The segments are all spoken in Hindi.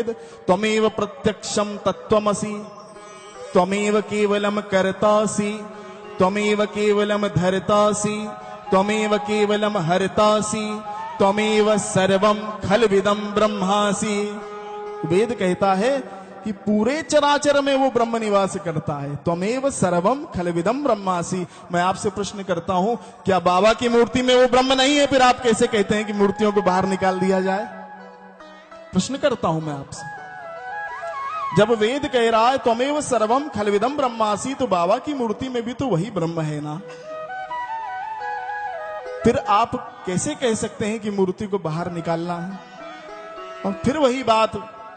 त्वमेव प्रत्यक्षम तत्त्वमसि, त्वमेव केवलम कर्तासि, त्वमेव केवलम धर्तासि, त्वमेव केवलम हर्तासि, त्वमेव सर्वम खलविदम ब्रह्मासि। वेद कहता है कि पूरे चराचर में वो ब्रह्म निवास करता है। त्वमेव सर्वम खलविदम ब्रह्मासि। मैं आपसे प्रश्न करता हूं, क्या बाबा की मूर्ति में वो ब्रह्म नहीं है? फिर आप कैसे कहते हैं कि मूर्तियों को बाहर निकाल दिया जाए? प्रश्न करता हूं मैं आपसे। जब वेद कह रहा है त्वमेव सर्वम खलविदम ब्रह्मासि, तो बाबा की मूर्ति में भी तो वही ब्रह्म है ना। फिर आप कैसे कह सकते हैं कि मूर्ति को बाहर निकालना है? और फिर वही बात,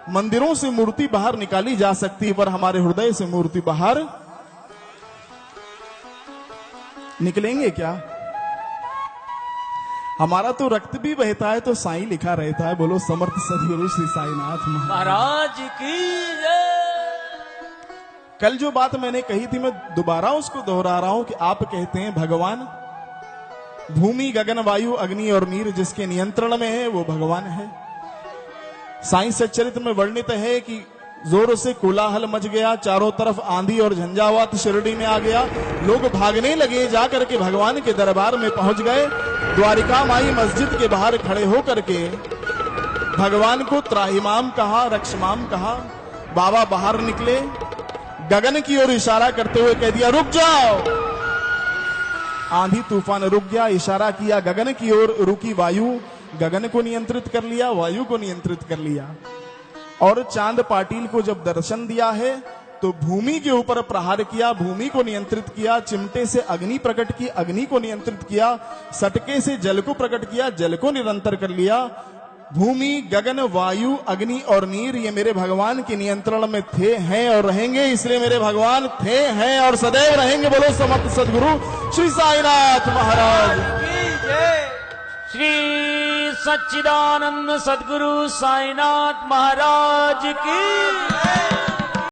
मंदिरों से मूर्ति बाहर निकाली जा सकती है, पर हमारे हृदय से मूर्ति बाहर निकलेंगे क्या? हमारा तो रक्त भी बहता है तो साईं लिखा रहता है। बोलो समर्थ सदगुरु श्री साईनाथ महाराज की जय। कल जो बात मैंने कही थी, मैं दोबारा उसको दोहरा रहा हूं कि आप कहते हैं भगवान भूमि गगन वायु अग्नि और नीर जिसके नियंत्रण में है वो भगवान है। साईं सच्चरित्र में वर्णित है कि जोर से कोलाहल मच गया, चारों तरफ आंधी और झंझावात शिरडी में आ गया। लोग भागने लगे, जाकर के भगवान के दरबार में पहुंच गए। द्वारिका माई मस्जिद के बाहर खड़े होकर के भगवान को त्राहिमाम कहा, रक्षमाम कहा। बाबा बाहर निकले, गगन की ओर इशारा करते हुए कह दिया रुक जाओ। आंधी तूफान रुक गया, इशारा किया गगन की ओर, रुकी वायु, गगन को नियंत्रित कर लिया, वायु को नियंत्रित कर लिया। और चांद पाटिल को जब दर्शन दिया है तो भूमि के ऊपर प्रहार किया, भूमि को नियंत्रित किया। चिमटे से अग्नि प्रकट की, अग्नि को नियंत्रित किया। सटके से जल को प्रकट किया, जल को निरंतर कर लिया। भूमि गगन वायु अग्नि और नीर ये मेरे भगवान के नियंत्रण में थे, हैं और रहेंगे। इसलिए मेरे भगवान थे, हैं और सदैव रहेंगे। बोलो समर्थ सदगुरु श्री साईनाथ महाराज की जय। श्री सच्चिदानंद सदगुरु साईनाथ महाराज की जय।